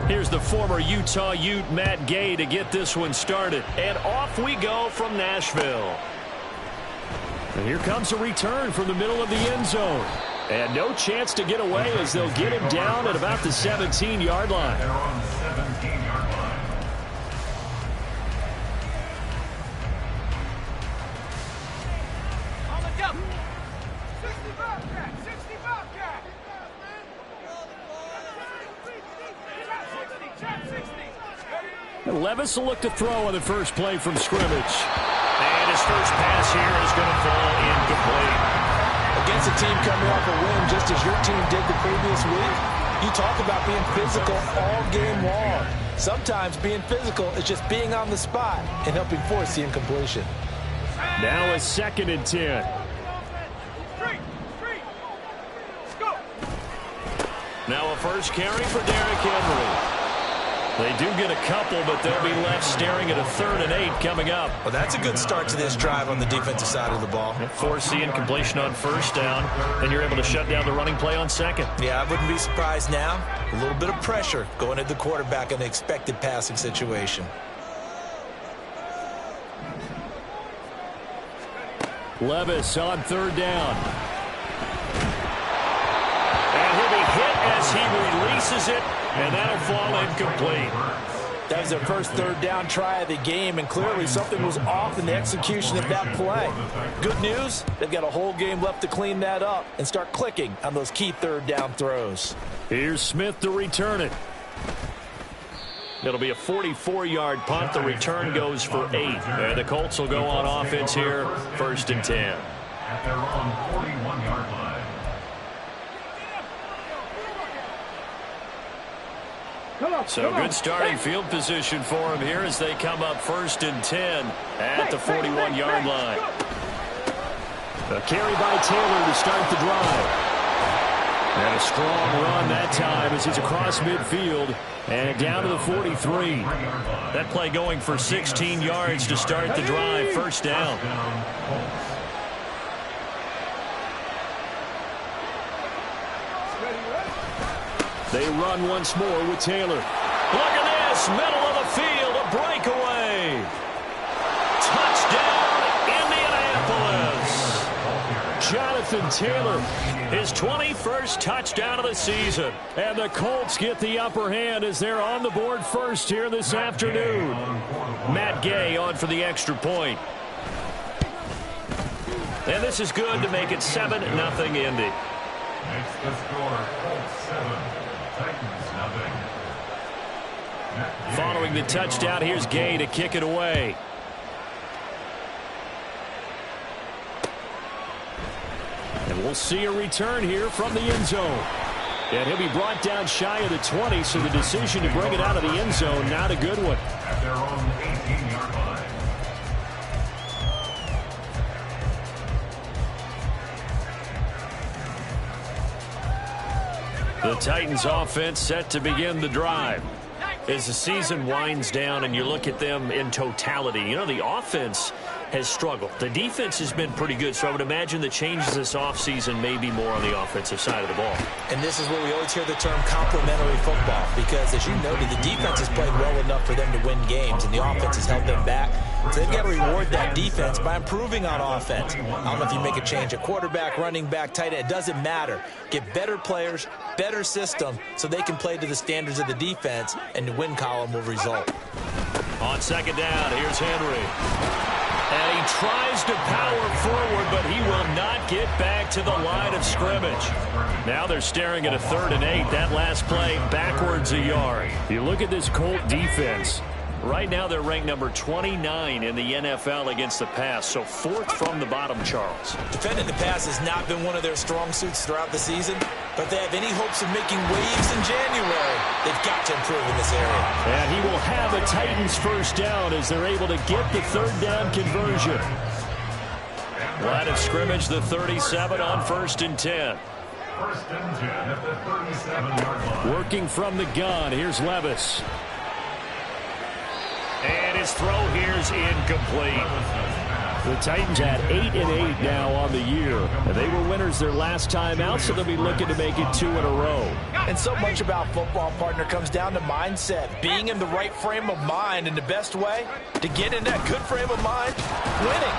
Here's the former Utah Ute, Matt Gay, to get this one started. And off we go from Nashville. And here comes a return from the middle of the end zone. And no chance to get away as they'll get him down at about the 17-yard line. They're on the 17-yard line. On the jump. 60 Bobcat. 60 Bobcat. Trap 60. And Levis will look to throw on the first play from scrimmage. And his first pass here is going to fall incomplete. Against a team coming off a win, just as your team did the previous week, you talk about being physical all game long. Sometimes being physical is just being on the spot and helping force the incompletion. Now a 2nd and 10. Now a first carry for Derrick Henry. They do get a couple, but they'll be left staring at a 3rd and 8 coming up. Well, that's a good start to this drive on the defensive side of the ball. Force the incompletion on first down, and you're able to shut down the running play on 2nd. Yeah, I wouldn't be surprised now. A little bit of pressure going at the quarterback in an expected passing situation. Levis on 3rd down. And he'll be hit as he releases it, and that'll fall incomplete. That was their first 3rd down try of the game, and clearly something was off in the execution of that play. Good news, they've got a whole game left to clean that up and start clicking on those key 3rd down throws. Here's Smith to return it. It'll be a 44-yard punt. The return goes for 8. And the Colts will go on offense here, 1st and 10. At their own 41-yard line. So good starting field position for him here as they come up 1st and 10 at the 41-yard line. A carry by Taylor to start the drive. And a strong run that time as he's across midfield and down to the 43. That play going for 16 yards to start the drive, 1st down. They run once more with Taylor. Look at this, middle of the field, a breakaway. Touchdown, Indianapolis. Jonathan Taylor, his 21st touchdown of the season. And the Colts get the upper hand as they're on the board first here this afternoon. Matt Gay on for the extra point. And this is good to make it 7-0 Indy. Makes the score Colts 7, Titans nothing. Following the touchdown, here's Gay to kick it away. And we'll see a return here from the end zone. And he'll be brought down shy of the 20, so the decision to bring it out of the end zone, not a good one. At their own 18-yard line. The Titans offense set to begin the drive. As the season winds down and you look at them in totality, you know, the offense has struggled. The defense has been pretty good, so I would imagine the changes this offseason may be more on the offensive side of the ball. And this is where we always hear the term complementary football, because as you noted, the defense has played well enough for them to win games, and the offense has held them back. So they've got to reward that defense by improving on offense. I don't know if you make a change at quarterback, running back, tight end. It doesn't matter. Get better players, better system, so they can play to the standards of the defense, and the win column will result. On 2nd down, here's Henry. And he tries to power forward, but he will not get back to the line of scrimmage. Now they're staring at a 3rd and 8. That last play backwards a yard. You look at this Colt defense. Right now they're ranked number 29 in the NFL against the pass, so 4th from the bottom, Charles. Defending the pass has not been one of their strong suits throughout the season, but if they have any hopes of making waves in January, they've got to improve in this area. And he will have a Titans 1st down as they're able to get the 3rd down conversion. Line of scrimmage, the 37 on 1st and 10. 1st and 10 at the 37-yard line. Working from the gun, here's Levis. And his throw here's incomplete. The Titans had 8-8 now on the year. They were winners their last time out, so they'll be looking to make it 2 in a row. And so much about football, partner, comes down to mindset. Being in the right frame of mind, and the best way to get in that good frame of mind, winning.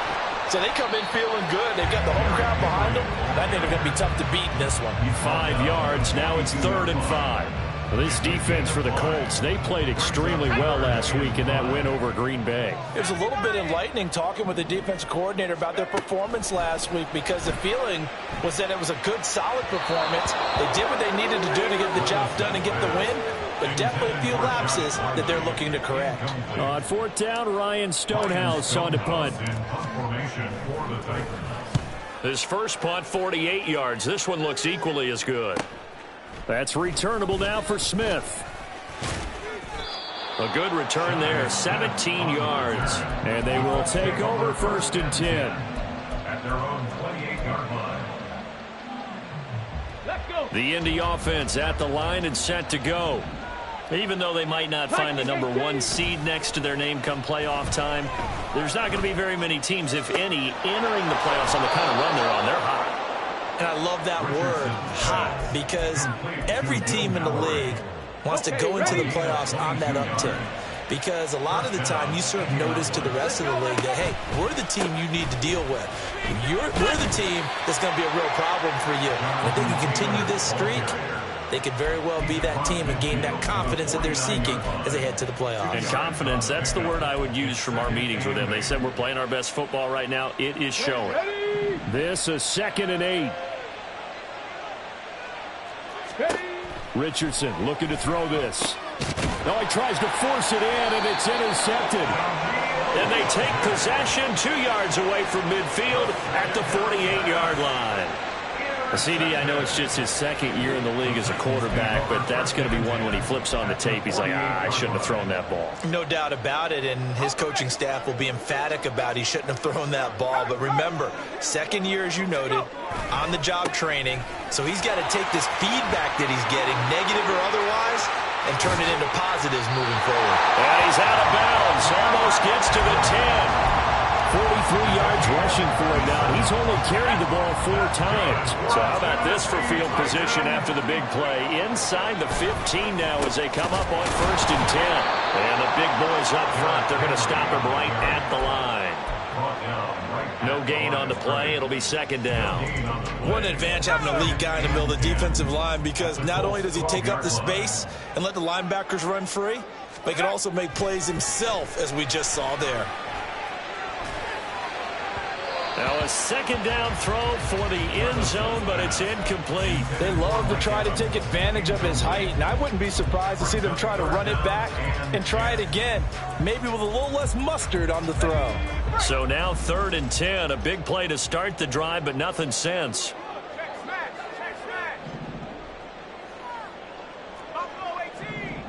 So they come in feeling good. They've got the home crowd behind them. I think they're going to be tough to beat in this one. 5 yards. Now it's 3rd and 5. This defense for the Colts, they played extremely well last week in that win over Green Bay. It was a little bit enlightening talking with the defensive coordinator about their performance last week, because the feeling was that it was a good, solid performance. They did what they needed to do to get the job done and get the win, but definitely a few lapses that they're looking to correct. On 4th down, Ryan Stonehouse on to punt. His first punt, 48 yards. This one looks equally as good. That's returnable now for Smith. A good return there, 17 yards. And they will take over 1st and 10. At their own 28-yard line. Let's go. The Indy offense at the line and set to go. Even though they might not find the number 1 seed next to their name come playoff time, there's not going to be very many teams, if any, entering the playoffs on the kind of run they're on. They're hot. And I love that word, hot, because every team in the league wants to go into the playoffs on that uptick. Because a lot of the time you serve notice to the rest of the league that, hey, we're the team you need to deal with. We're the team that's going to be a real problem for you. And if they can continue this streak, they could very well be that team and gain that confidence that they're seeking as they head to the playoffs. And confidence, that's the word I would use from our meetings with them. They said we're playing our best football right now. It is showing. This is 2nd and 8. Richardson looking to throw this. No, he tries to force it in, and it's intercepted. And they take possession 2 yards away from midfield at the 48-yard line. CD, I know it's just his 2nd year in the league as a quarterback, but that's going to be one when he flips on the tape. He's like, I shouldn't have thrown that ball. No doubt about it, and his coaching staff will be emphatic about he shouldn't have thrown that ball. But remember, 2nd year, as you noted, on-the-job training, so he's got to take this feedback that he's getting, negative or otherwise, and turn it into positives moving forward. And he's out of bounds, almost gets to the 10. 43 yards rushing for him now. He's only carried the ball 4 times. So how about this for field position after the big play? Inside the 15 now as they come up on 1st and 10. And the big boys up front, they're going to stop him right at the line. No gain on the play. It'll be 2nd down. What an advantage having an elite guy in the middle of the defensive line, because not only does he take up the space and let the linebackers run free, but he can also make plays himself, as we just saw there. Now a 2nd down throw for the end zone, but it's incomplete. They love to try to take advantage of his height, and I wouldn't be surprised to see them try to run it back and try it again, maybe with a little less mustard on the throw. So now 3rd and 10, a big play to start the drive, but nothing since. Check smash. Check smash. Buffalo 18.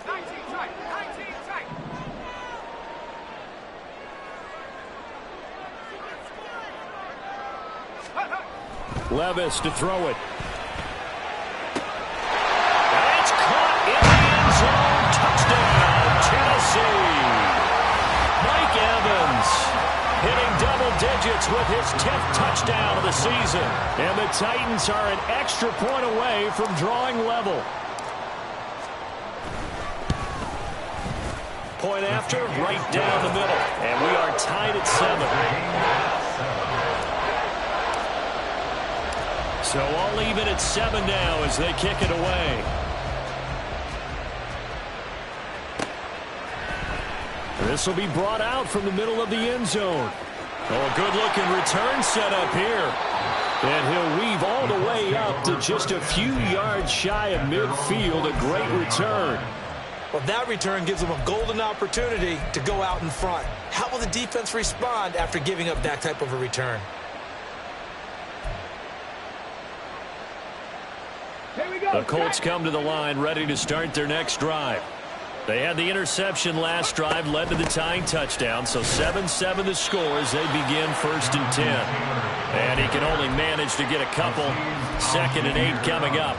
19 tight. 19 tight. Levis to throw it. That's caught in the end zone. Touchdown, Tennessee. Mike Evans hitting double digits with his 10th touchdown of the season. And the Titans are an extra point away from drawing level. Point after, right down the middle. And we are tied at 7. So all even at 7 now as they kick it away. This will be brought out from the middle of the end zone. Oh, a good-looking return set up here. And he'll weave all the way up to just a few yards shy of midfield. A great return. Well, that return gives them a golden opportunity to go out in front. How will the defense respond after giving up that type of a return? The Colts come to the line ready to start their next drive. They had the interception last drive, led to the tying touchdown, so 7-7 the score as they begin 1st and 10. And he can only manage to get a couple. 2nd and 8 coming up.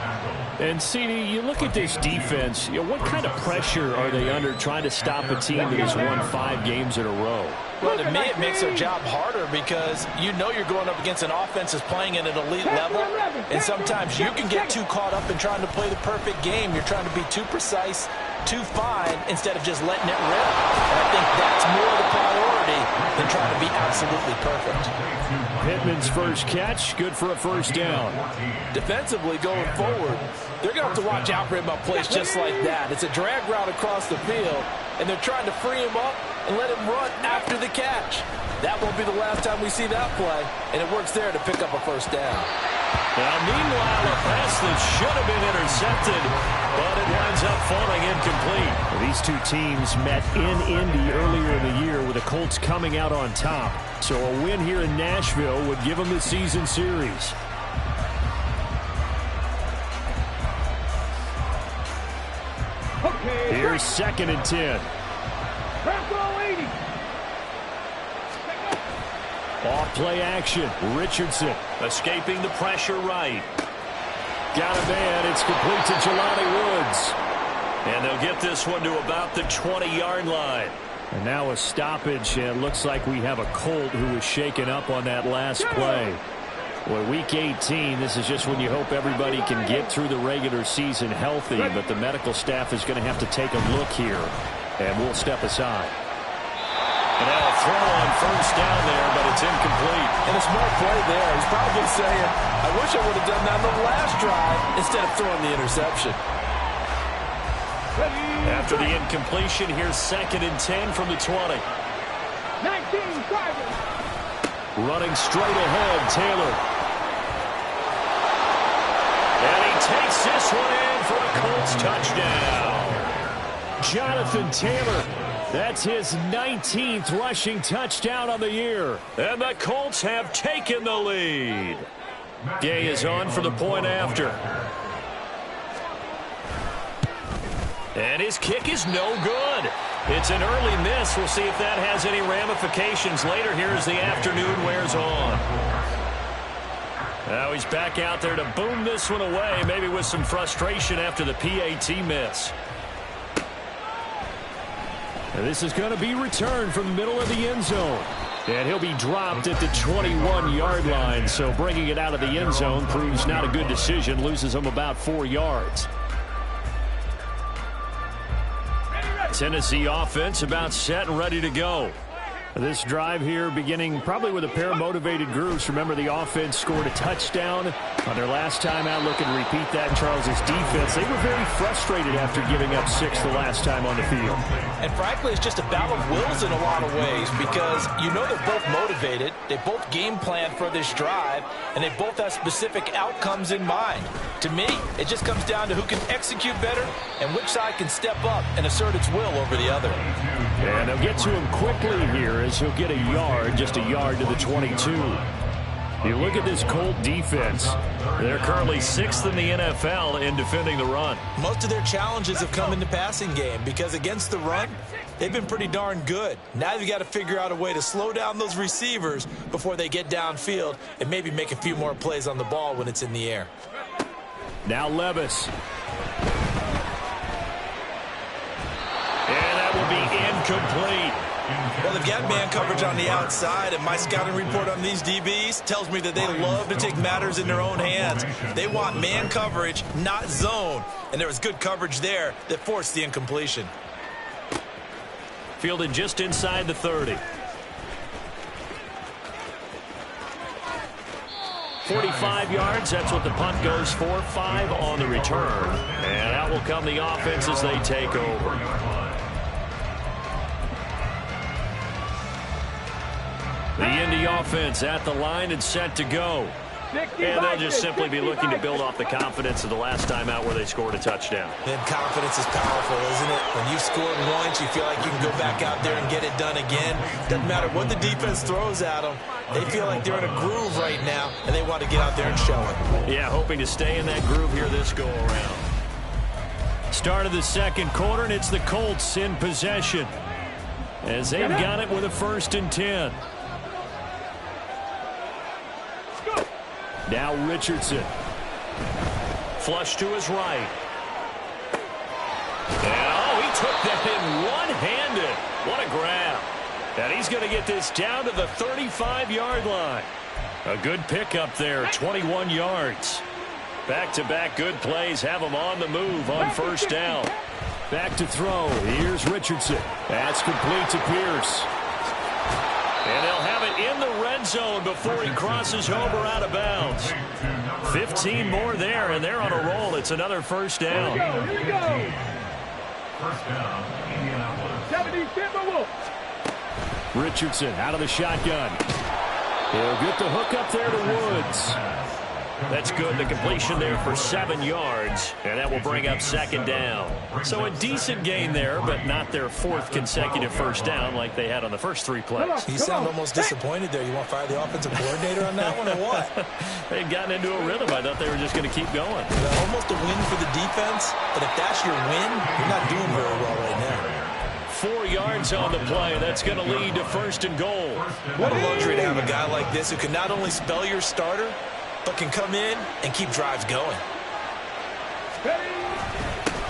And, CD, you look at this defense, what kind of pressure are they under trying to stop a team that has won 5 games in a row? Well, to me, it makes their job harder because you know you're going up against an offense that's playing at an elite level, and sometimes you can get too caught up in trying to play the perfect game. You're trying to be too precise, too fine, instead of just letting it rip. And I think that's more the priority than trying to be absolutely perfect. Pittman's first catch, good for a first down. Defensively, going forward, they're going to have to watch out for him on plays just like that. It's a drag route across the field, and they're trying to free him up and let him run after the catch. That won't be the last time we see that play, and it works there to pick up a first down. Now, meanwhile, a pass that should have been intercepted, but it winds up falling incomplete. These two teams met in Indy earlier in the year with the Colts coming out on top. So a win here in Nashville would give them the season series. Here's 2nd and 10. Off play action. Richardson escaping the pressure right. Got a man. It's complete to Jelani Woods. And they'll get this one to about the 20-yard line. And now a stoppage, and it looks like we have a Colt who was shaken up on that last play. Well, week 18, this is just when you hope everybody can get through the regular season healthy, but the medical staff is going to have to take a look here, and we'll step aside. And now a throw on first down there, but it's incomplete. And a smart play there. He's probably saying, I wish I would have done that on the last drive instead of throwing the interception. After the incompletion, here's 2nd and 10 from the 20. 19 driving. Running straight ahead, Taylor. And he takes this one in for a Colts touchdown. Jonathan Taylor, that's his 19th rushing touchdown on the year. And the Colts have taken the lead. Gay is on for the point after. And his kick is no good. It's an early miss. We'll see if that has any ramifications later here as the afternoon wears on. Now he's back out there to boom this one away, maybe with some frustration after the PAT miss. And this is going to be returned from the middle of the end zone. And he'll be dropped at the 21-yard line. So bringing it out of the end zone proves not a good decision. Loses him about 4 yards. Tennessee offense about set and ready to go. This drive here beginning probably with a pair of motivated groups. Remember, the offense scored a touchdown on their last time out. Looking to repeat that in Charles's defense. They were very frustrated after giving up 6 the last time on the field. And frankly, it's just a battle of wills in a lot of ways because you know they're both motivated. They both game planned for this drive, and they both have specific outcomes in mind. To me, it just comes down to who can execute better and which side can step up and assert its will over the other. And they'll get to him quickly here as he'll get a yard, just a yard to the 22. You look at this Colt defense. They're currently 6th in the NFL in defending the run. Most of their challenges have come in the passing game because against the run, they've been pretty darn good. Now you've got to figure out a way to slow down those receivers before they get downfield and maybe make a few more plays on the ball when it's in the air. Now Levis. And that will be incomplete. Well, they've got man coverage on the outside, and my scouting report on these DBs tells me that they love to take matters in their own hands. They want man coverage, not zone. And there was good coverage there that forced the incompletion. Fielded just inside the 30. 45 yards, that's what the punt goes for. 5 on the return. And out will come the offense as they take over. The Indy offense at the line and set to go. And they'll just simply be looking to build off the confidence of the last time out where they scored a touchdown. And confidence is powerful, isn't it? When you've scored once, you feel like you can go back out there and get it done again. Doesn't matter what the defense throws at them. They feel like they're in a groove right now, and they want to get out there and show it. Yeah, hoping to stay in that groove here this go-around. Start of the second quarter, and it's the Colts in possession as they've got it with a 1st and 10. Now Richardson Flush to his right. And, oh, he took that in one-handed. What a grab. And he's going to get this down to the 35-yard line. A good pickup there, 21 yards. Back-to-back good plays have him on the move on first down. Back to throw. Here's Richardson. That's complete to Pierce. And they'll have it in the red zone before he crosses over out of bounds. 15 more there, and they're on a roll. It's another first down. Here we go. First down, Indianapolis. 70 Timberwolves. Richardson out of the shotgun. He'll get the hook up there to Woods. That's good. The completion there for 7 yards, and that will bring up second down. So a decent gain there, but not their 4th consecutive first down like they had on the first 3 plays. You sound almost disappointed there. You want to fire the offensive coordinator on that one or what? They'd gotten into a rhythm. I thought they were just going to keep going. Almost a win for the defense, but if that's your win, you're not doing very well right now. 4 yards on the play. That's going to lead to first and goal. What a luxury to have a guy like this who can not only spell your starter, but can come in and keep drives going.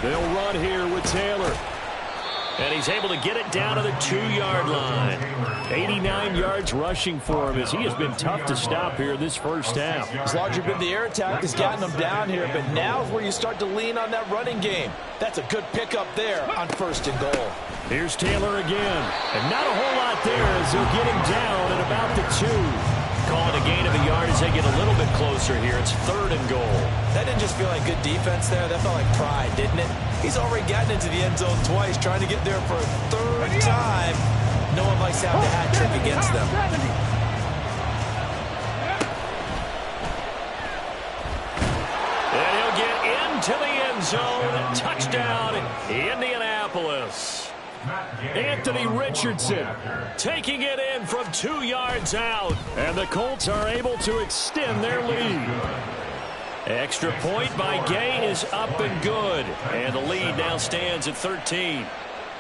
They'll run here with Taylor. And he's able to get it down to the 2-yard line. 89 yards rushing for him as he has been tough to stop here this first half. It's largely been the air attack that's gotten them down here, but now's where you start to lean on that running game. That's a good pickup there on first and goal. Here's Taylor again. And not a whole lot there as he'll get him down at about the 2. Calling a gain of a yard as they get a little bit closer here. It's 3rd and goal. That didn't just feel like good defense there. That felt like pride, didn't it? He's already gotten into the end zone twice, trying to get there for a 3rd time. No one likes to have the hat trick against them. And he'll get into the end zone. Touchdown, Indianapolis. Anthony Richardson taking it in from 2 yards out. And the Colts are able to extend their lead. Extra point by Gay is up and good. And the lead now stands at 13.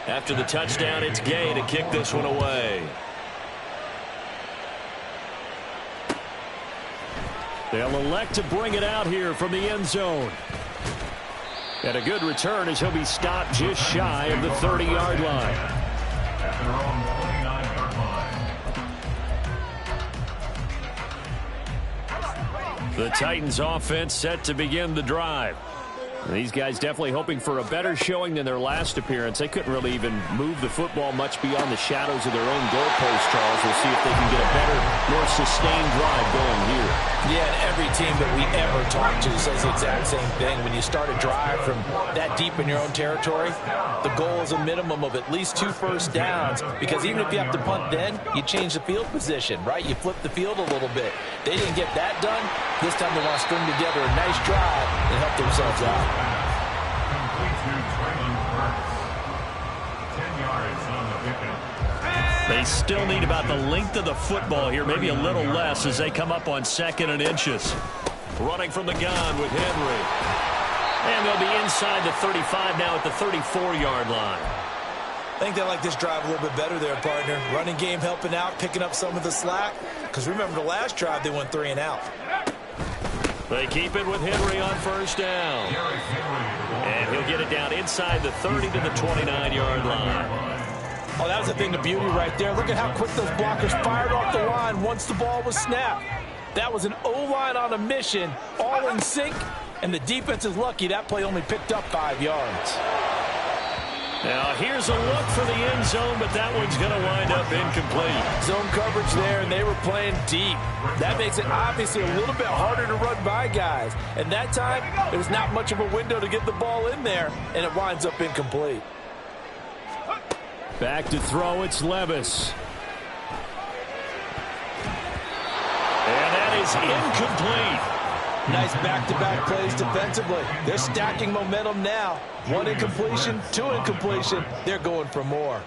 After the touchdown, it's Gay to kick this one away. They'll elect to bring it out here from the end zone. And a good return as he'll be stopped just shy of the 30-yard line. At their own 29-yard line. The Titans offense set to begin the drive. These guys definitely hoping for a better showing than their last appearance. They couldn't really even move the football much beyond the shadows of their own goalpost, Charles. We'll see if they can get a better, more sustained drive going here. Yeah, and every team that we ever talk to says the exact same thing. When you start a drive from that deep in your own territory, the goal is a minimum of at least 2 first downs, because even if you have to punt then, you change the field position, right? You flip the field a little bit. They didn't get that done. This time they want to string together a nice drive and help themselves out. Complete to Traylon Burks. 10 yards on the pickup. They still need about the length of the football here, maybe a little less as they come up on 2nd and inches. Running from the gun with Henry. And they'll be inside the 35 now at the 34-yard line. I think they like this drive a little bit better there, partner. Running game helping out, picking up some of the slack. Because remember the last drive, they went 3 and out. They keep it with Henry on first down. And he'll get it down inside the 30 to the 29-yard line. Oh, that was the thing of beauty right there. Look at how quick those blockers fired off the line once the ball was snapped. That was an O-line on a mission, all in sync, and the defense is lucky that play only picked up 5 yards. Now here's a look for the end zone, but that one's going to wind up incomplete. Zone coverage there, and they were playing deep. That makes it obviously a little bit harder to run by guys. And that time, there was not much of a window to get the ball in there, and it winds up incomplete. Back to throw, it's Levis. And that is incomplete. Nice back-to-back plays defensively. They're stacking momentum now. 1 incompletion, 2 incompletion. They're going for more.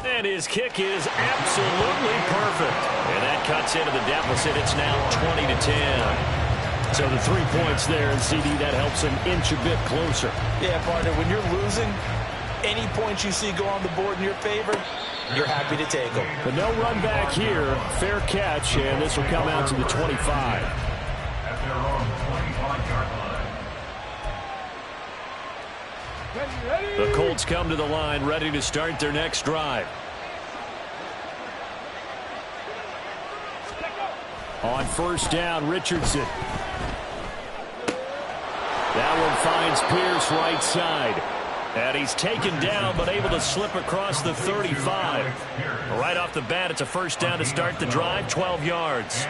And his kick is absolutely perfect. And that cuts into the deficit. It's now 20-10. So the 3 points there, and CD, that helps him inch a bit closer. Yeah, partner, when you're losing, Any points you see go on the board in your favor, you're happy to take them. But no run back here. Fair catch, and this will come out to the 25. At their own 25-yard line. The Colts come to the line, ready to start their next drive. On first down, Richardson. That one finds Pierce right side. And he's taken down, but able to slip across the 35. Right off the bat, it's a first down to start the drive, 12 yards.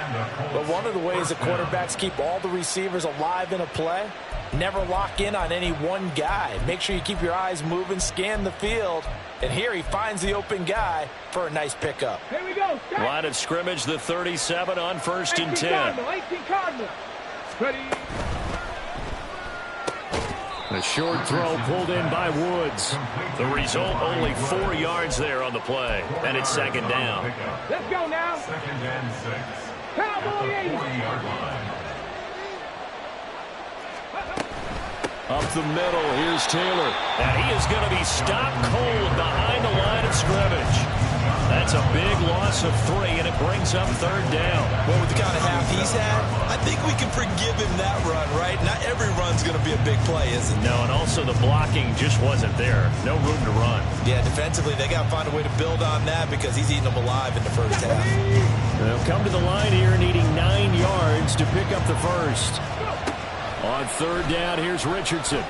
But one of the ways that quarterbacks keep all the receivers alive in a play, never lock in on any one guy. Make sure you keep your eyes moving, scan the field. And here he finds the open guy for a nice pickup. Here we go. Line of scrimmage, the 37 on first and 10. 18 Cardinal. Ready. A short throw pulled in by Woods. The result, only 4 yards there on the play. And it's second down. Let's go now. Second and 6. Cowboy 80. 40-yard line. Up the middle, here's Taylor. And he is going to be stopped cold behind the line of scrimmage. That's a big loss of 3, and it brings up third down. Well, with the kind of half he's had, I think we can forgive him that run, right? Not every run's going to be a big play, is it? No, and also the blocking just wasn't there. No room to run. Yeah, defensively, they got to find a way to build on that because he's eating them alive in the first half. They'll come to the line here needing 9 yards to pick up the first. On third down, here's Richardson.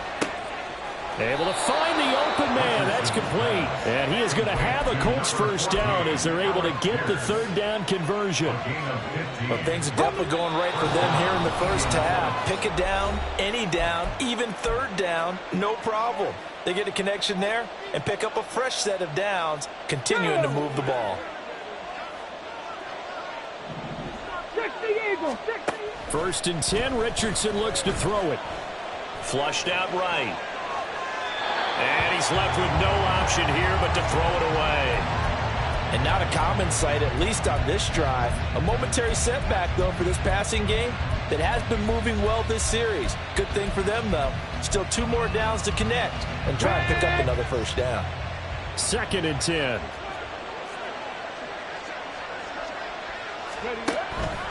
Able to find the open man. That's complete. And he is going to have a Colts first down as they're able to get the third down conversion. But things are definitely going right for them here in the first half. Pick a down, any down, even third down, no problem. They get a connection there and pick up a fresh set of downs, continuing to move the ball. 60 Eagles. 60. First and 10, Richardson looks to throw it. Flushed out right. And he's left with no option here but to throw it away. And not a common sight, at least on this drive. A momentary setback, though, for this passing game that has been moving well this series. Good thing for them, though. Still 2 more downs to connect and try and pick up another first down. Second and 10.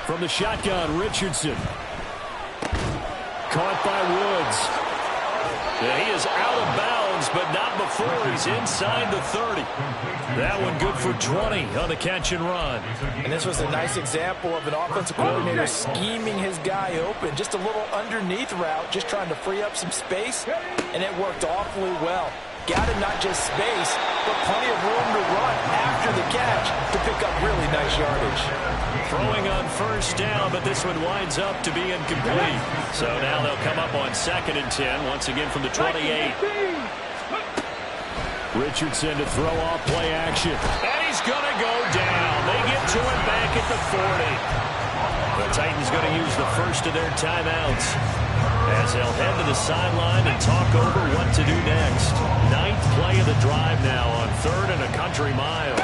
From the shotgun, Richardson. Caught by Woods. Yeah, he is out of bounds, but not before he's inside the 30. That one good for 20 on the catch and run. And this was a nice example of an offensive coordinator scheming his guy open. Just a little underneath route, just trying to free up some space, and it worked awfully well. Got him not just space, but plenty of room to run after the catch to pick up really nice yardage. Throwing on first down, but this one winds up to be incomplete. So now they'll come up on second and 10, once again from the 28. Richardson to throw off play action. And he's going to go down. They get to him back at the 40. The Titans going to use the first of their timeouts as they'll head to the sideline and talk over what to do next. 9th play of the drive now on 3rd and a country mile.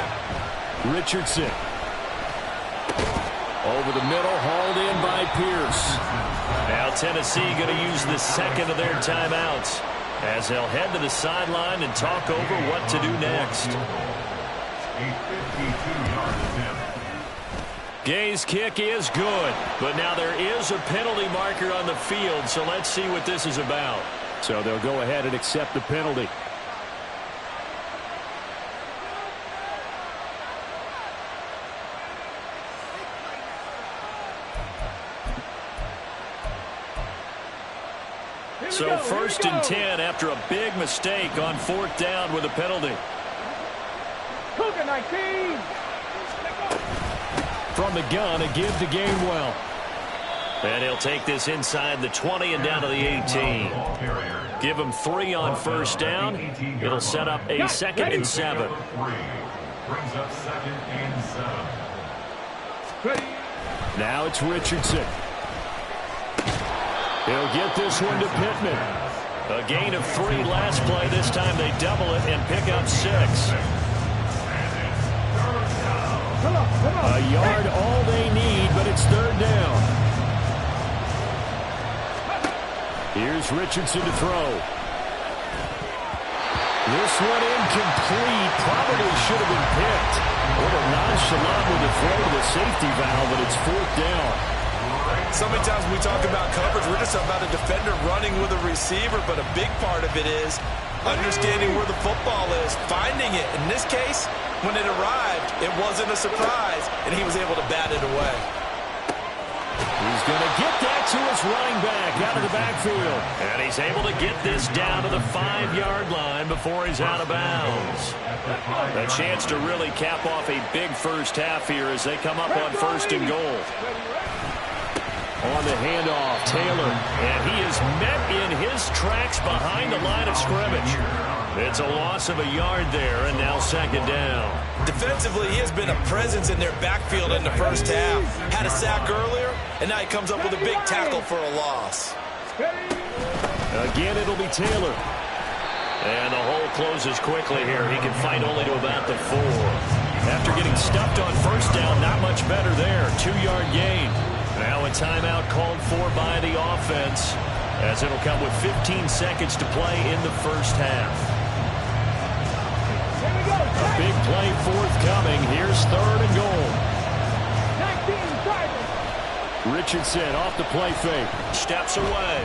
Richardson. Over the middle, hauled in by Pierce. Now Tennessee going to use the second of their timeouts as they'll head to the sideline and talk over what to do next. A 52-yard attempt. Gay's kick is good, but now there is a penalty marker on the field, so let's see what this is about. So they'll go ahead and accept the penalty. So first and 10 after a big mistake on 4th down with a penalty. Cougar 19. From the gun, a give to Gainwell. And he'll take this inside the 20 and down to the 18. Give him 3 on first down. It'll set up a 2nd and 7. Brings up 2nd and 7. Now it's Richardson. He'll get this one to Pittman. A gain of 3 last play. This time they double it and pick up 6. A yard all they need, but it's 3rd down. Here's Richardson to throw. This one incomplete. Probably should have been picked. A little nonchalant with the throw to the safety valve, but it's 4th down. So many times when we talk about coverage, we're just about a defender running with a receiver, but a big part of it is understanding where the football is, finding it. In this case, when it arrived, it wasn't a surprise, and he was able to bat it away. He's going to get that to his running back out of the backfield. And he's able to get this down to the 5-yard line before he's out of bounds. A chance to really cap off a big first half here as they come up on 1st and goal. On the handoff, Taylor. And he is met in his tracks behind the line of scrimmage. It's a loss of a yard there, and now 2nd down. Defensively, he has been a presence in their backfield in the first half. Had a sack earlier, and now he comes up with a big tackle for a loss. Again, it'll be Taylor. And the hole closes quickly here. He can fight only to about the 4. After getting stuffed on 1st down, not much better there. 2-yard gain. Now a timeout called for by the offense, as it'll come with 15 seconds to play in the first half. A big play forthcoming. Here's 3rd and goal. 19 Richardson off the play fake. Steps away.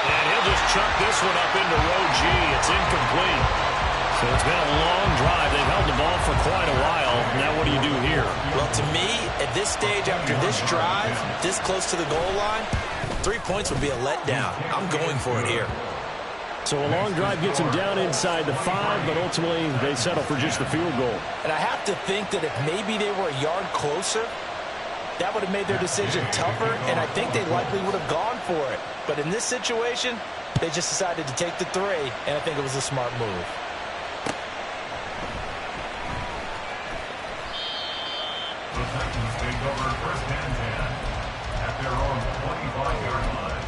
And he'll just chuck this one up into row G. It's incomplete. So it's been a long drive. They've held the ball for quite a while. Now what do you do here? Well, to me, at this stage, after this drive, this close to the goal line, 3 points would be a letdown. I'm going for it here. So a long drive gets them down inside the 5, but ultimately they settle for just the field goal. And I have to think that if maybe they were a yard closer, that would have made their decision tougher, and I think they likely would have gone for it. But in this situation, they just decided to take the 3, and I think it was a smart move. The Titans take over 1st and 10 at their own 25-yard line.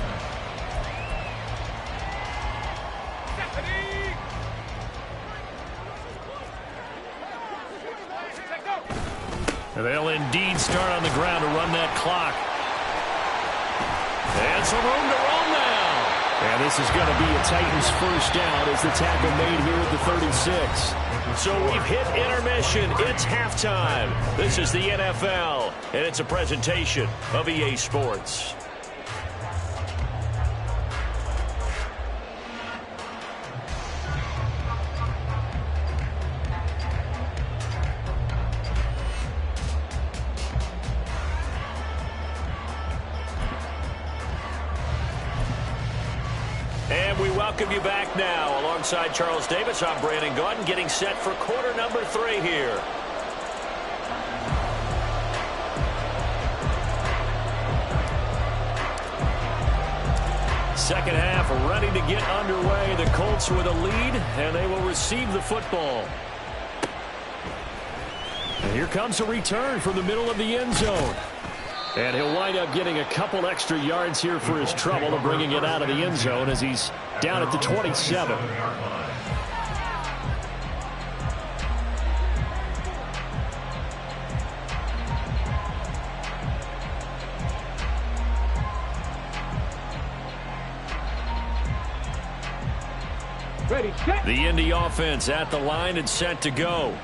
They'll indeed start on the ground to run that clock. And some room to run now. And this is going to be a Titans 1st down as the tackle made here at the 36. So we've hit intermission. It's halftime. This is the NFL, and it's a presentation of EA Sports. And we welcome you back now. Alongside Charles Davis, I'm Brandon Gaudin, getting set for quarter number 3 here. Second half ready to get underway. The Colts with a lead, and they will receive the football. And here comes a return from the middle of the end zone. And he'll wind up getting a couple extra yards here for his trouble of bringing it out of the end zone as he's down at the 27. Ready, set. The Indy offense at the line and set to go.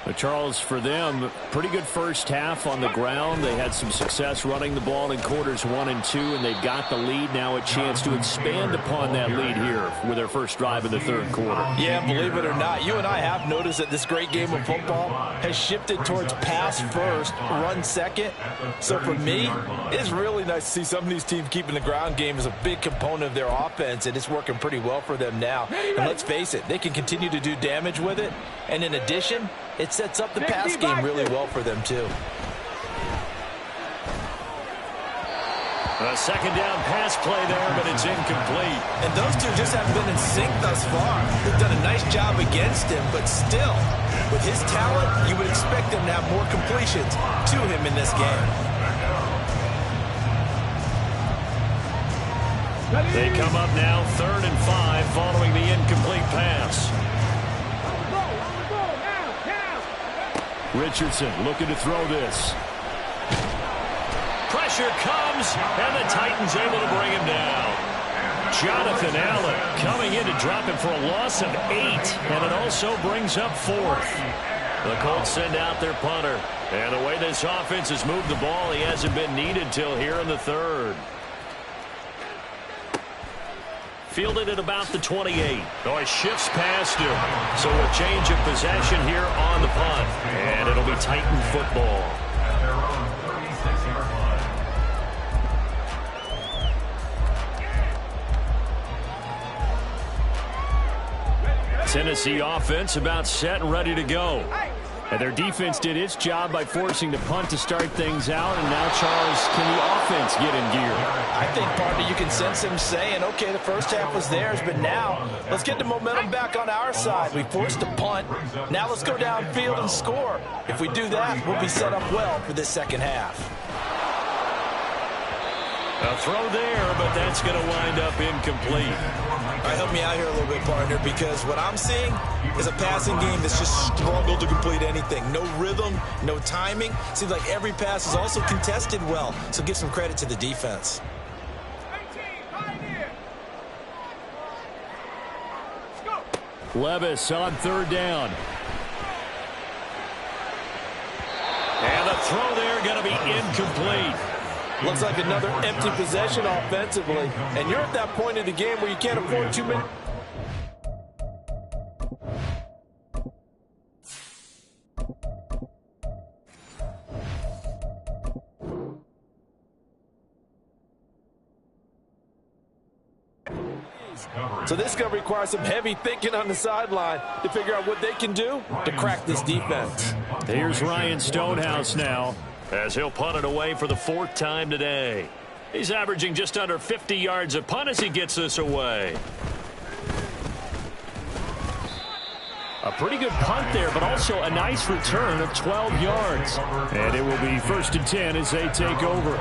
But Charles, for them, pretty good first half on the ground. They had some success running the ball in quarters 1 and 2, and they've got the lead. Now a chance to expand upon that lead here with their first drive in the 3rd quarter. Yeah, believe it or not, you and I have noticed that this great game of football has shifted towards pass first, run second. So for me, it's really nice to see some of these teams keeping the ground game as a big component of their offense, and it's working pretty well for them now. And let's face it, they can continue to do damage with it. And in addition, it sets up the pass game really well for them, too. A second down pass play there, but it's incomplete. And those two just haven't been in sync thus far. They've done a nice job against him, but still, with his talent, you would expect them to have more completions to him in this game. They come up now 3rd and 5 following the incomplete pass. Richardson looking to throw this. Pressure comes, and the Titans able to bring him down. Jonathan Allen coming in to drop it for a loss of 8, and it also brings up 4th. The Colts send out their punter, and the way this offense has moved the ball, he hasn't been needed till here in the 3rd. Fielded at about the 28. Oh, he shifts past him. So a change of possession here on the punt, and it'll be Titan football. At their own 36-yard line. Tennessee offense about set and ready to go. And their defense did its job by forcing the punt to start things out. And now, Charles, can the offense get in gear? I think, partner, you can sense him saying, okay, the first half was theirs, but now let's get the momentum back on our side. We forced a punt. Now let's go downfield and score. If we do that, we'll be set up well for this second half. A throw there, but that's going to wind up incomplete. All right, help me out here a little bit, partner, because what I'm seeing is a passing game that's just struggled to complete anything. No rhythm, no timing. Seems like every pass is also contested well, so give some credit to the defense. 18, pioneer. Let's go. Levis on 3rd down. And the throw there going to be incomplete. Looks like another empty possession offensively. And you're at that point in the game where you can't afford too many. So this is going to require some heavy thinking on the sideline to figure out what they can do to crack this defense. Here's Ryan Stonehouse now, as he'll punt it away for the 4th time today. He's averaging just under 50 yards a punt as he gets this away. A pretty good punt there, but also a nice return of 12 yards. And it will be 1st and 10 as they take over.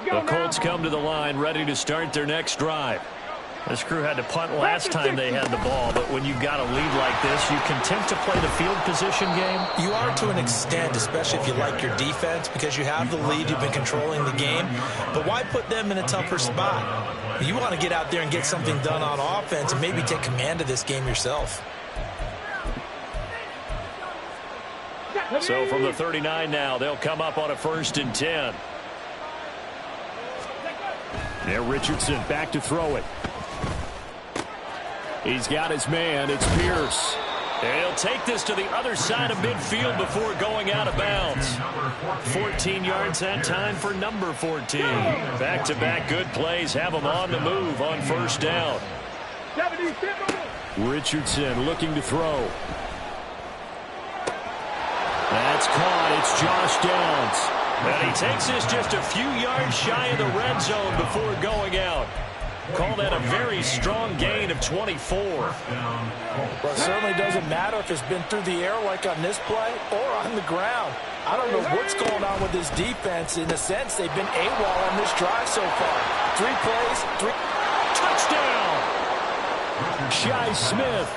The Colts come to the line ready to start their next drive. This crew had to punt last time they had the ball, but when you've got a lead like this, you content to play the field position game? You are to an extent, especially if you like your defense, because you have the lead, you've been controlling the game. But why put them in a tougher spot? You want to get out there and get something done on offense and maybe take command of this game yourself. So from the 39 now, they'll come up on a 1st and 10. Now Richardson back to throw it. He's got his man. It's Pierce. And he'll take this to the other side of midfield before going out of bounds. 14 yards that time for number 14. Back-to-back good plays have him on the move on 1st down. Richardson looking to throw. That's caught. It's Josh Downs. And he takes this just a few yards shy of the red zone before going out. Call that a very strong gain of 24. Well, it certainly doesn't matter if it's been through the air like on this play or on the ground. I don't know what's going on with this defense. In a sense, they've been AWOL on this drive so far. 3 plays, 3. Touchdown! Shi Smith,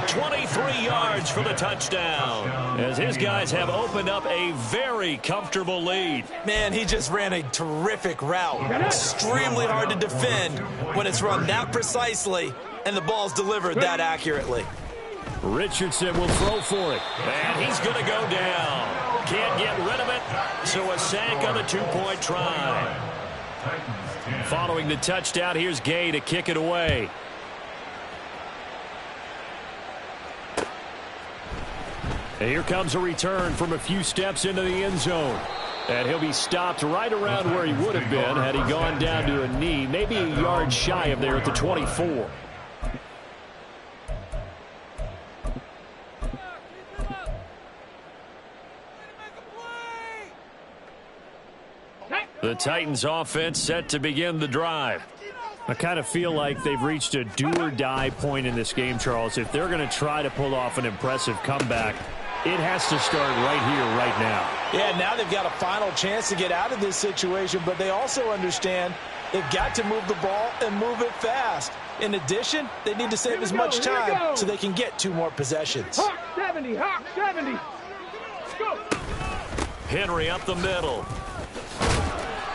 23 yards for the touchdown, as his guys have opened up a very comfortable lead. Man, he just ran a terrific route. Extremely hard to defend when it's run that precisely and the ball's delivered that accurately. Richardson will throw for it, and he's going to go down. Can't get rid of it, so a sack on the 2-point try. Following the touchdown, here's Gay to kick it away. And here comes a return from a few steps into the end zone. And he'll be stopped right around where he would have been had he gone down to a knee, maybe a yard shy of there at the 24. The Titans offense set to begin the drive. I kind of feel like they've reached a do-or-die point in this game, Charles. If they're going to try to pull off an impressive comeback, it has to start right here, right now. Yeah, now they've got a final chance to get out of this situation, but they also understand They've got to move the ball and move it fast. In addition, they need to save as much time so they can get 2 more possessions. Hawk 70, Hawk 70. Let's go. Henry up the middle.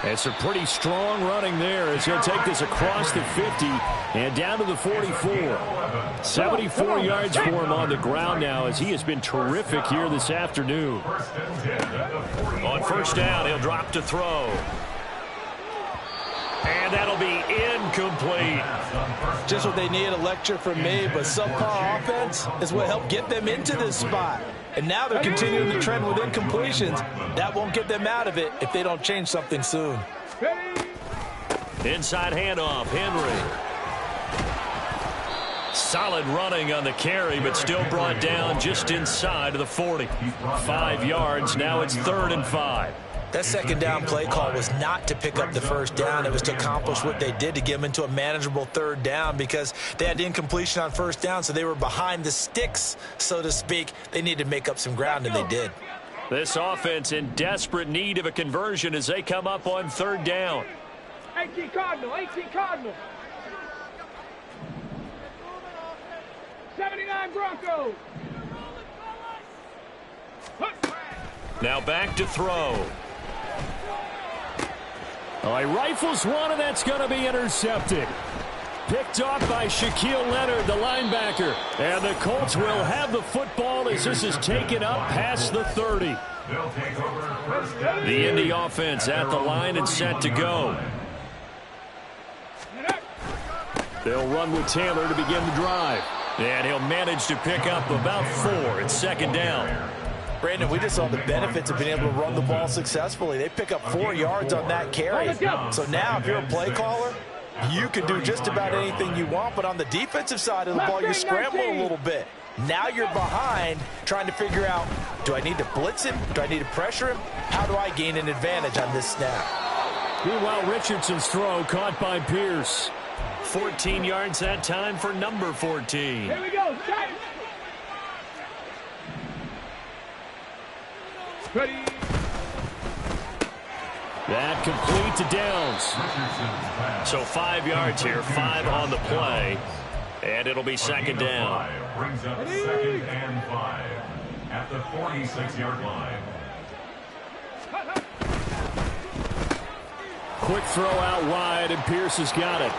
And some pretty strong running there as he'll take this across the 50 and down to the 44. 74 yards for him on the ground now as he has been terrific here this afternoon. On first down, he'll drop to throw. And that'll be incomplete. Just what they need, a lecture from me, but subpar offense is what helped get them into this spot. And now they're continuing the trend with incompletions. That won't get them out of it if they don't change something soon. Inside handoff, Henry. Solid running on the carry, but still brought down just inside of the 40. 5 yards, now it's 3rd and 5. That second down play call was not to pick up the first down. It was to accomplish what they did to get them into a manageable 3rd down because they had incompletion on first down, so they were behind the sticks, so to speak. They needed to make up some ground, and they did. This offense in desperate need of a conversion as they come up on 3rd down. 18 Cardinal, 18 Cardinal. 79 Broncos. Now back to throw. Oh, he rifles one, and that's going to be intercepted. Picked off by Shaquille Leonard, the linebacker. And the Colts will have the football as this is taken up past the 30. The Indy offense at the line and set to go. They'll run with Taylor to begin the drive. And he'll manage to pick up about 4 at 2nd down. Brandon, we just saw the benefits of being able to run the ball successfully. They pick up 4 yards on that carry. So now if you're a play caller, you can do just about anything you want. But on the defensive side of the ball, you scramble a little bit. Now you're behind trying to figure out, do I need to blitz him? Do I need to pressure him? How do I gain an advantage on this snap? Meanwhile, Richardson's throw caught by Pierce. 14 yards that time for number 14. Here we go. Ready. That complete to Downs. So 5 yards here, 5 on the play. And it'll be 2nd down. Brings up 2nd and 5 at the 46-yard line. Quick throw out wide, and Pierce has got it.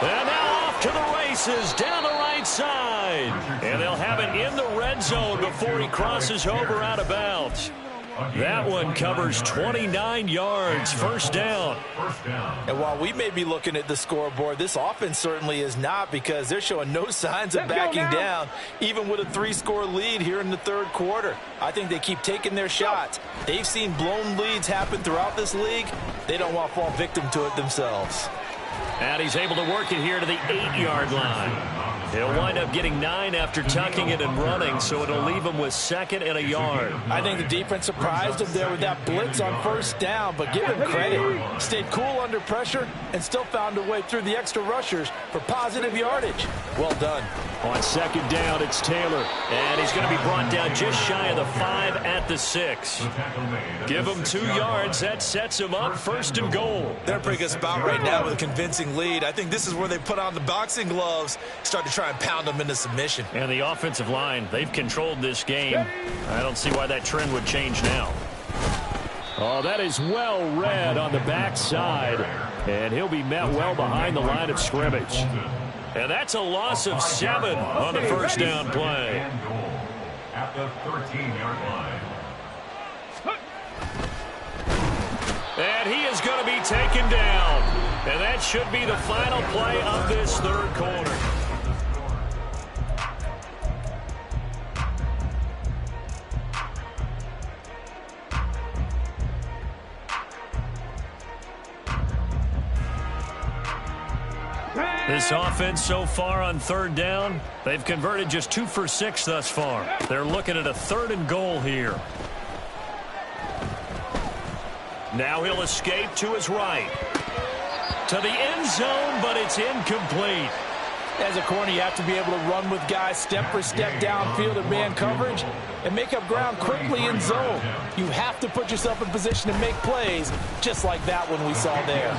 And now off to the races, down the right side. And they'll have it in the red zone before he crosses over out of bounds. That one covers 29 yards, 1st down. And while we may be looking at the scoreboard, this offense certainly is not because they're showing no signs of backing down, even with a 3-score lead here in the 3rd quarter. I think they keep taking their shots. They've seen blown leads happen throughout this league. They don't want to fall victim to it themselves. And he's able to work it here to the 8-yard line. He'll wind up getting 9 after tucking it and running, so it'll leave him with 2nd and a yard. I think the defense surprised him there with that blitz on 1st down, but give him credit. Stayed cool under pressure and still found a way through the extra rushers for positive yardage. Well done. On 2nd down, it's Taylor, and he's going to be brought down just shy of the 5 at the 6. Give him 2 yards. That sets him up 1st and goal. They're in a pretty good spot right now with a convincing lead. I think this is where they put on the boxing gloves, start to try and pound them into submission. And the offensive line, they've controlled this game. I don't see why that trend would change now. Oh, that is well read on the backside, and he'll be met well behind the line of scrimmage. And that's a loss of 7 on the 1st down play. At the 13-yard line. And he is going to be taken down. And that should be the final play of this 3rd quarter. This offense so far on 3rd down, they've converted just 2 for 6 thus far. They're looking at a 3rd and goal here. Now he'll escape to his right. To the end zone, but it's incomplete. As a corner, you have to be able to run with guys step for step downfield in man coverage and make up ground quickly in zone. You have to put yourself in position to make plays just like that one we saw there.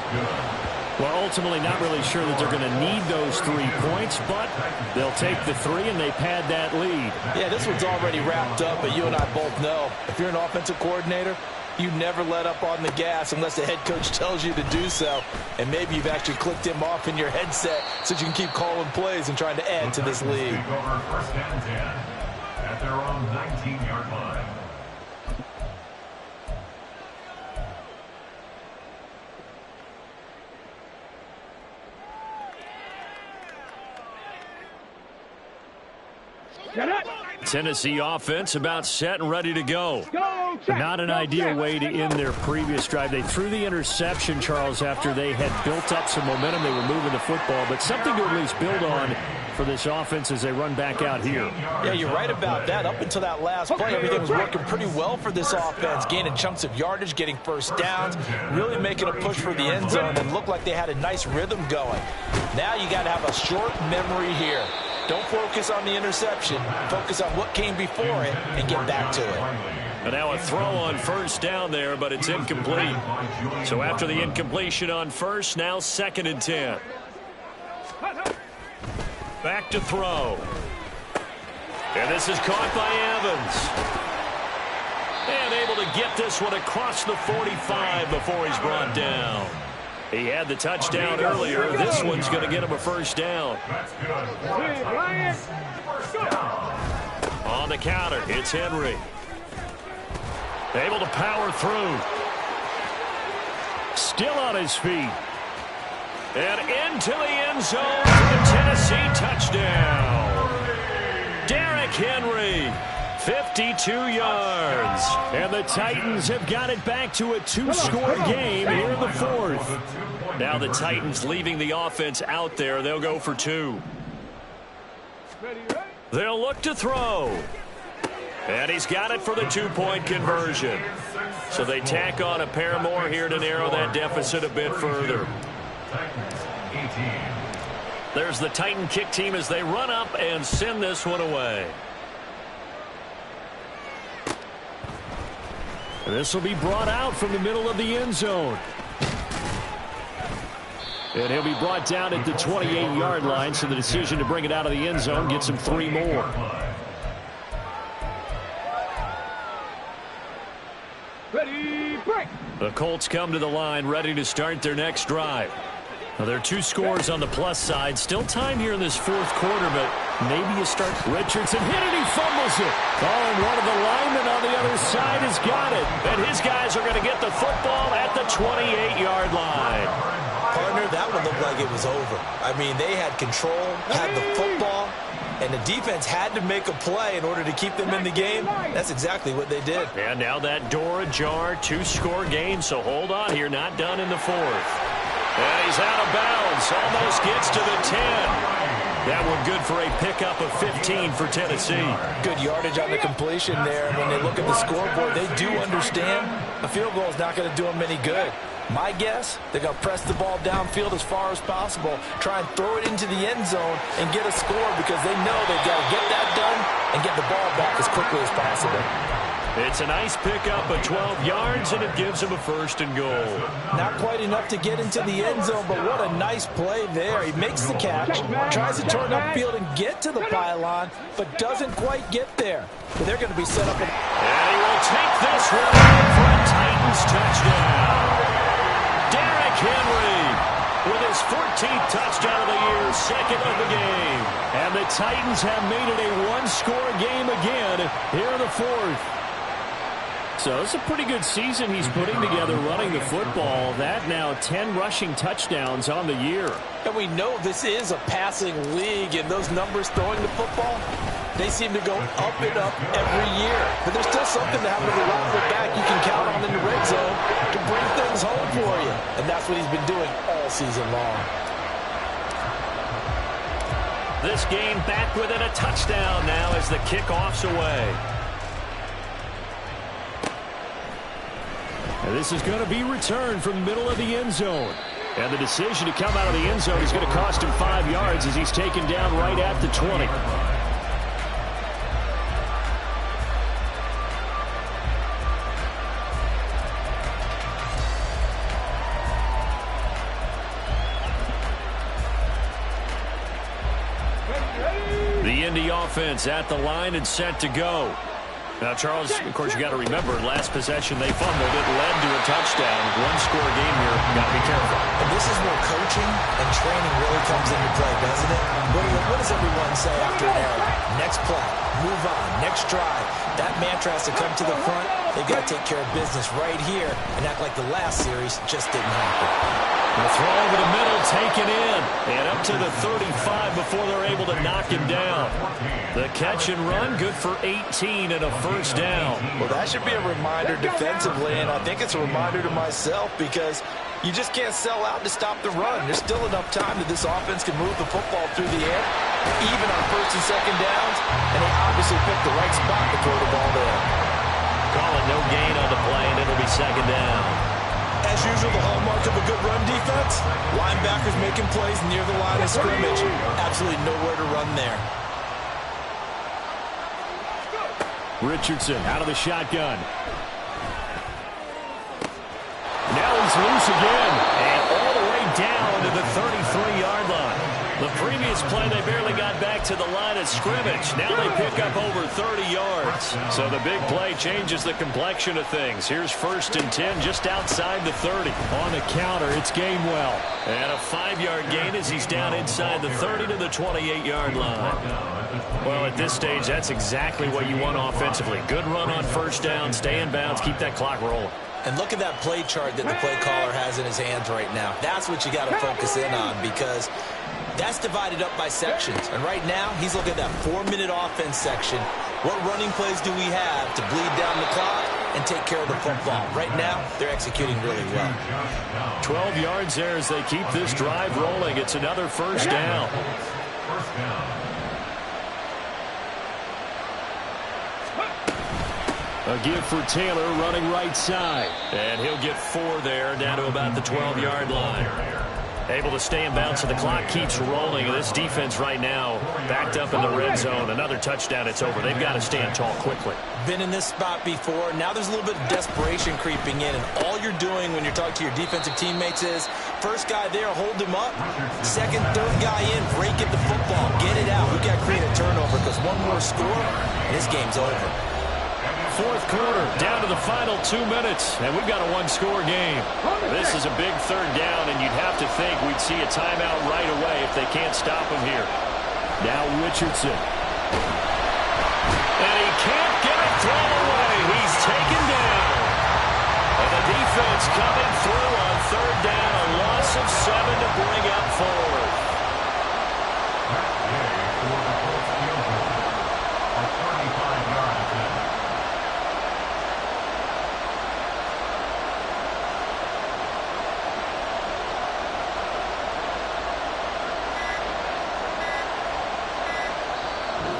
Well, ultimately not really sure that they're going to need those 3 points, but they'll take the 3 and they pad that lead. Yeah, this one's already wrapped up, but you and I both know if you're an offensive coordinator, you never let up on the gas unless the head coach tells you to do so. And maybe you've actually clicked him off in your headset so you can keep calling plays and trying to add to this lead. Take over first and 10 at their own 19-yard line. Tennessee offense about set and ready to go. Not an ideal way to end their previous drive. They threw the interception, Charles, after they had built up some momentum. They were moving the football, but something to at least build on for this offense as they run back out here. Yeah, you're right about that. Up until that last play, everything was working pretty well for this offense, gaining chunks of yardage, getting first downs, really making a push for the end zone, and looked like they had a nice rhythm going. Now you got to have a short memory here. Don't focus on the interception. Focus on what came before it and get back to it. And now a throw on first down there, but it's incomplete. So after the incompletion on first, now 2nd and 10. Back to throw. And this is caught by Evans. And able to get this one across the 45 before he's brought down. He had the touchdown earlier. This one's going to get him a first down. On the counter, it's Henry. Able to power through. Still on his feet. And into the end zone for the Tennessee touchdown. Derrick Henry, 52 yards. And the Titans have got it back to a 2-score game here in the 4th. Now the Titans leaving the offense out there. They'll go for 2. They'll look to throw. And he's got it for the 2-point conversion. So they tack on a pair more here to narrow that deficit a bit further. There's the Titan kick team as they run up and send this one away. This will be brought out from the middle of the end zone. And he'll be brought down at the 28-yard line, so the decision to bring it out of the end zone gets him 3 more. Ready, break. The Colts come to the line ready to start their next drive. Now, there are 2 scores on the plus side. Still time here in this 4th quarter, but maybe you start. Richardson hit it, he fumbles it. Oh, and one of the linemen on the other side has got it. And his guys are going to get the football at the 28-yard line. Partner, that one looked like it was over. I mean, they had control, had the football, and the defense had to make a play in order to keep them in the game. That's exactly what they did. And now that door ajar, 2-score game, so hold on here, not done in the 4th. And he's out of bounds, almost gets to the 10. That one good for a pickup of 15 for Tennessee. Good yardage on the completion there. When they look at the scoreboard, they do understand a field goal is not going to do them any good. My guess, they're going to press the ball downfield as far as possible, try and throw it into the end zone and get a score because they know they've got to get that done and get the ball back as quickly as possible. It's a nice pickup of 12 yards, and it gives him a 1st and goal. Not quite enough to get into the end zone, but what a nice play there. He makes the catch, tries to turn upfield and get to the pylon, but doesn't quite get there. But they're going to be set up. And he will take this one for a Titans touchdown. Derrick Henry with his 14th touchdown of the year, 2nd of the game. And the Titans have made it a 1-score game again here in the 4th. So it's a pretty good season he's putting together running the football. That now 10 rushing touchdowns on the year. And we know this is a passing league, and those numbers throwing the football, they seem to go up and up every year. But there's still something to have with a rifle back you can count on in the red zone to bring things home for you. And that's what he's been doing all season long. This game back within a touchdown now as the kickoff's away. And this is going to be returned from the middle of the end zone. And the decision to come out of the end zone is going to cost him 5 yards as he's taken down right at the 20. The Indy offense at the line and set to go. Now, Charles, of course, you got to remember, last possession they fumbled. It led to a touchdown. One-score game here. Got to be careful. And this is where coaching and training really comes into play, doesn't it? What does everyone say after an error? Next play, move on, next drive. That mantra has to come to the front. They've got to take care of business right here and act like the last series just didn't happen. The throw over the middle, taken in, and up to the 35 before they're able to knock him down. The catch and run, good for 18 and a first down. Well, that should be a reminder defensively, and I think it's a reminder to myself because you just can't sell out to stop the run. There's still enough time that this offense can move the football through the air, even on first and second downs, and they obviously picked the right spot to throw the ball there. Call it no gain on the play, and it'll be second down. As usual, the hallmark of a good run defense, linebackers making plays near the line of scrimmage. Absolutely nowhere to run there. Richardson out of the shotgun. Now he's loose again, and all the way down to the 33-yard line. The previous play, they barely got back to the line of scrimmage. Now they pick up over 30 yards. So the big play changes the complexion of things. Here's 1st and 10 just outside the 30. On the counter, it's Gainwell. And a 5-yard gain as he's down inside the 30 to the 28-yard line. Well, at this stage, that's exactly what you want offensively. Good run on first down, stay in bounds, keep that clock rolling. And look at that play chart that the play caller has in his hands right now. That's what you got to focus in on because that's divided up by sections. And right now, he's looking at that 4-minute offense section. What running plays do we have to bleed down the clock and take care of the football? Right now, they're executing really well. 12 yards there as they keep this drive rolling. It's another first down. A give for Taylor running right side. And he'll get 4 there, down to about the 12-yard line. Able to stay in bounds, so the clock keeps rolling. This defense right now backed up in the red zone. Another touchdown, it's over. They've got to stand tall quickly. Been in this spot before. Now there's a little bit of desperation creeping in, and all you're doing when you're talking to your defensive teammates is first guy there, hold him up. Second, third guy in, break at the football. Get it out. We've got to create a turnover because one more score, and this game's over. Fourth quarter, down to the final 2 minutes, and we've got a one-score game. This is a big third down, and you'd have to think we'd see a timeout right away if they can't stop him here. Now Richardson. And he can't get it thrown away. He's taken down. And the defense coming through on third down, a loss of 7 to bring up forward.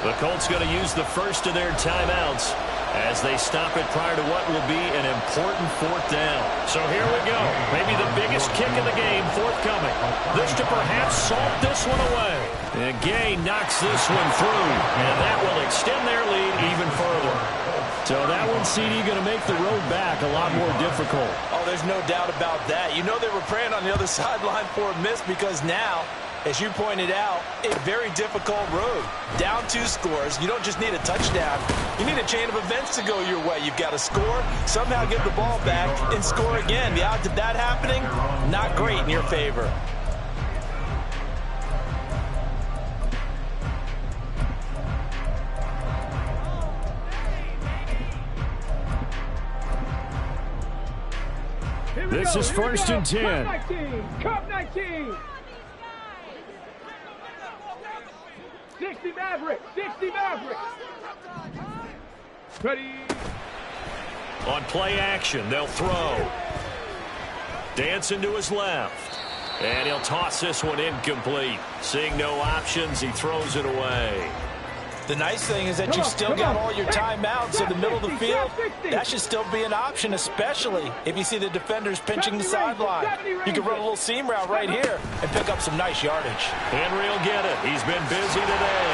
The Colts going to use the first of their timeouts as they stop it prior to what will be an important fourth down. So here we go. Maybe the biggest kick of the game forthcoming. This to perhaps salt this one away. And Gay knocks this one through, and that will extend their lead even further. So that one, CD, going to make the road back a lot more difficult. Oh, there's no doubt about that. You know they were praying on the other sideline for a miss because now, as you pointed out, a very difficult road. Down 2 scores. You don't just need a touchdown. You need a chain of events to go your way. You've got to score, somehow get the ball back, and score again. The odds of that happening, not great in your favor. This is 1st and 10. Cup 19. 60 Mavericks. 60 Mavericks. Ready. On play action, they'll throw. Dancing to his left. And he'll toss this one incomplete. Seeing no options, he throws it away. The nice thing is that you've still got all your timeouts in the middle of the field. That should still be an option, especially if you see the defenders pinching the sideline. You can run a little seam route right here and pick up some nice yardage. Henry will get it. He's been busy today.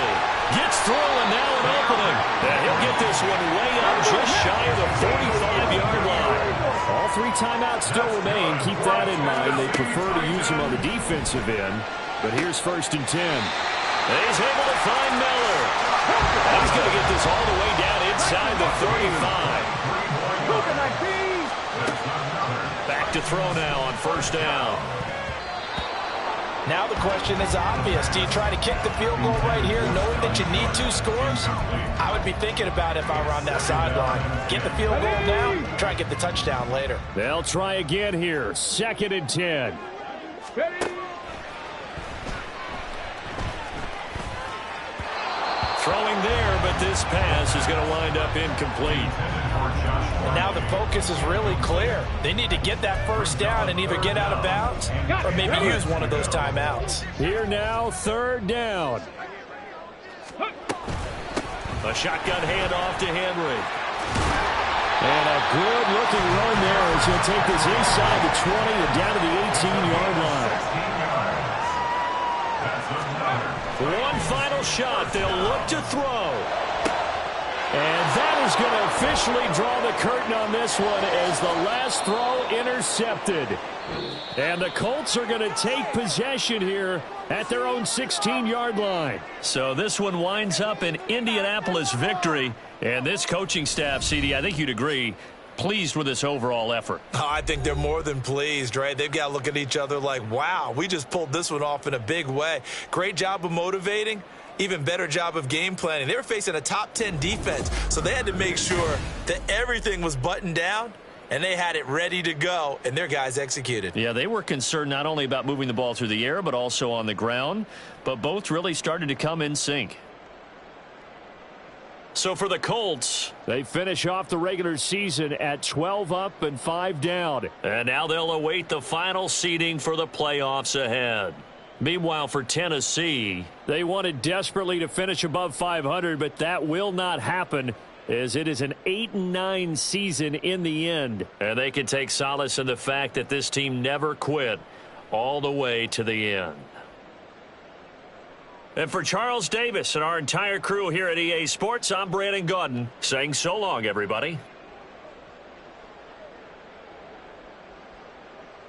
Gets through, and now an opening. And he'll get this one way up just shy of the 45-yard line. All 3 timeouts still remain. Keep that in mind. They prefer to use them on the defensive end. But here's 1st and 10. He's able to find Miller. And he's going to get this all the way down inside the 35. Back to throw now on first down. Now the question is obvious. Do you try to kick the field goal right here knowing that you need 2 scores? I would be thinking about it if I were on that sideline. Get the field goal now, try and get the touchdown later. They'll try again here. 2nd and 10. Throwing there, but this pass is going to wind up incomplete. And now the focus is really clear. They need to get that first down and either get out of bounds or maybe use one of those timeouts. Here now, 3rd down. A shotgun handoff to Henry. And a good-looking run there as he'll take this inside the 20 and down to the 18-yard line. One final shot. They'll look to throw. And that is going to officially draw the curtain on this one as the last throw intercepted. And the Colts are going to take possession here at their own 16-yard line. So this one winds up an Indianapolis victory. And this coaching staff, CD, I think you'd agree, pleased with this overall effort. Oh, I think they're more than pleased, right? They've got to look at each other like, wow, we just pulled this one off in a big way. Great job of motivating. Even better job of game planning. They were facing a top 10 defense, so they had to make sure that everything was buttoned down, and they had it ready to go, and their guys executed. Yeah, they were concerned not only about moving the ball through the air, but also on the ground, but both really started to come in sync. So for the Colts, they finish off the regular season at 12 up and 5 down. And now they'll await the final seeding for the playoffs ahead. Meanwhile, for Tennessee, they wanted desperately to finish above 500, but that will not happen as it is an 8-9 season in the end. And they can take solace in the fact that this team never quit all the way to the end. And for Charles Davis and our entire crew here at EA Sports, I'm Brandon Gaudin saying so long, everybody.